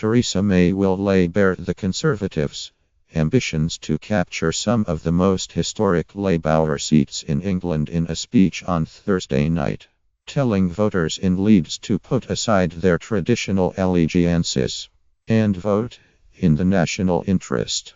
Theresa May will lay bare the Conservatives' ambitions to capture some of the most historic Labour seats in England in a speech on Thursday night, telling voters in Leeds to put aside their traditional allegiances and vote in the national interest.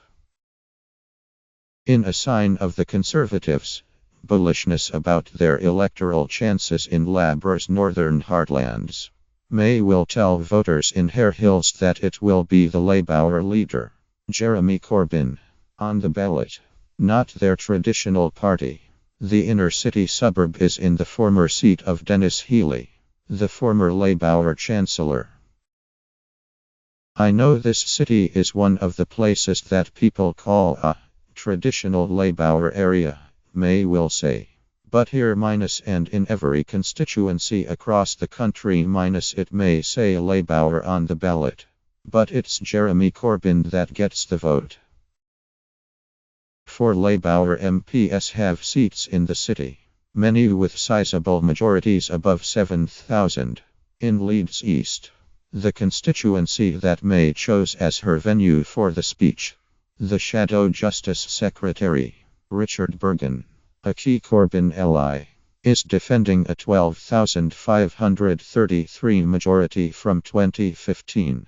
In a sign of the Conservatives' bullishness about their electoral chances in Labour's northern heartlands, May will tell voters in Hare Hills that it will be the Labour leader, Jeremy Corbyn, on the ballot, not their traditional party. The inner city suburb is in the former seat of Denis Healey, the former Labour Chancellor. "I know this city is one of the places that people call a traditional Labour area," May will say. "But here and in every constituency across the country it may say Labour on the ballot. But it's Jeremy Corbyn that gets the vote." 4 Labour MPs have seats in the city, many with sizable majorities above 7,000. In Leeds East, the constituency that May chose as her venue for the speech, the Shadow Justice Secretary, Richard Burgon, a key Corbyn ally, is defending a 12,533 majority from 2015.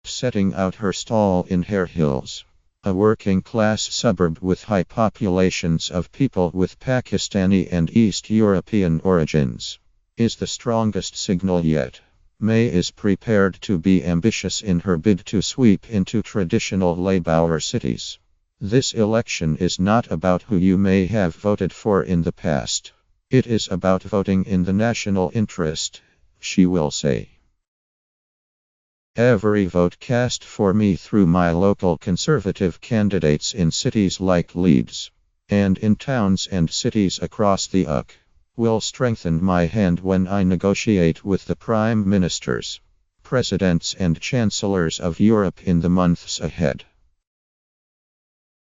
Setting out her stall in Hare Hills, a working-class suburb with high populations of people with Pakistani and East European origins, is the strongest signal yet. May is prepared to be ambitious in her bid to sweep into traditional Labour cities. "This election is not about who you may have voted for in the past. It is about voting in the national interest," she will say. "Every vote cast for me through my local Conservative candidates in cities like Leeds, and in towns and cities across the UK, will strengthen my hand when I negotiate with the Prime Ministers, Presidents and Chancellors of Europe in the months ahead."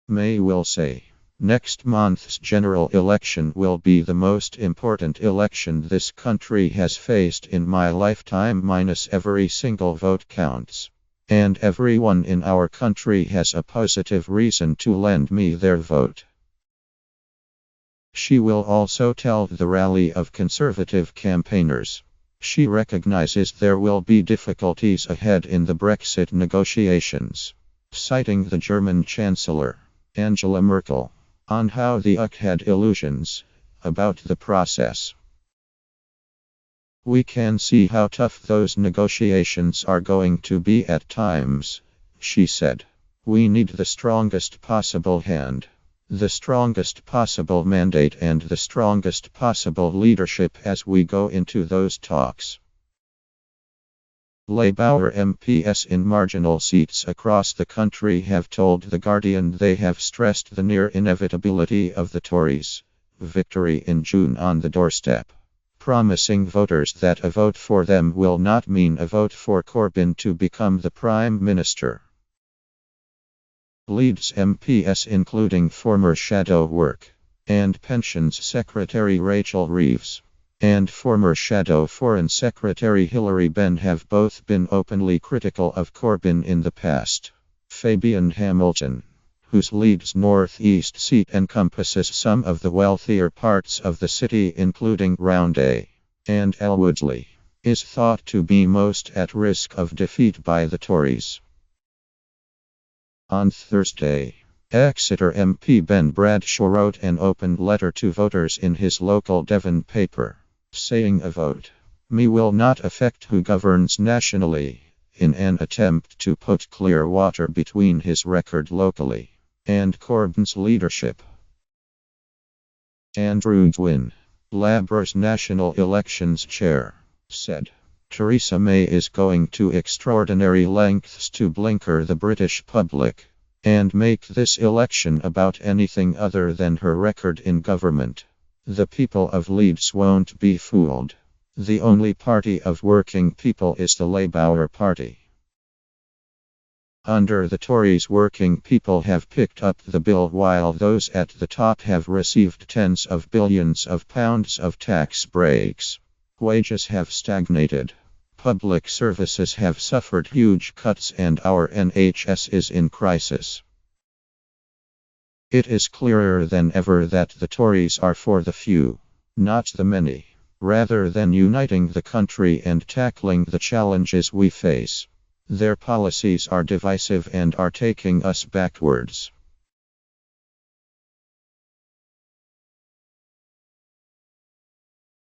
May will say, "Next month's general election will be the most important election this country has faced in my lifetime every single vote counts. And everyone in our country has a positive reason to lend me their vote." She will also tell the rally of Conservative campaigners she recognizes there will be difficulties ahead in the Brexit negotiations, citing the German Chancellor, Angela Merkel, on how the UK had illusions about the process. "We can see how tough those negotiations are going to be at times," she said. "We need the strongest possible hand, the strongest possible mandate and the strongest possible leadership as we go into those talks." Labour MPs in marginal seats across the country have told The Guardian they have stressed the near inevitability of the Tories' victory in June on the doorstep, promising voters that a vote for them will not mean a vote for Corbyn to become the Prime Minister. Leeds MPs including former Shadow Work and Pensions Secretary Rachel Reeves and former Shadow Foreign Secretary Hilary Benn have both been openly critical of Corbyn in the past. Fabian Hamilton, whose Leeds North East seat encompasses some of the wealthier parts of the city including Roundhay and Elwoodley, is thought to be most at risk of defeat by the Tories. On Thursday, Exeter MP Ben Bradshaw wrote an open letter to voters in his local Devon paper, saying a vote me will not affect who governs nationally, in an attempt to put clear water between his record locally and Corbyn's leadership. Andrew Gwynn, Labour's National Elections Chair, said, "Theresa May is going to extraordinary lengths to blinker the British public and make this election about anything other than her record in government. The people of Leeds won't be fooled. The only party of working people is the Labour Party." Under the Tories, working people have picked up the bill while those at the top have received tens of billions of pounds of tax breaks. Wages have stagnated. Public services have suffered huge cuts and our NHS is in crisis. It is clearer than ever that the Tories are for the few, not the many. Rather than uniting the country and tackling the challenges we face, their policies are divisive and are taking us backwards.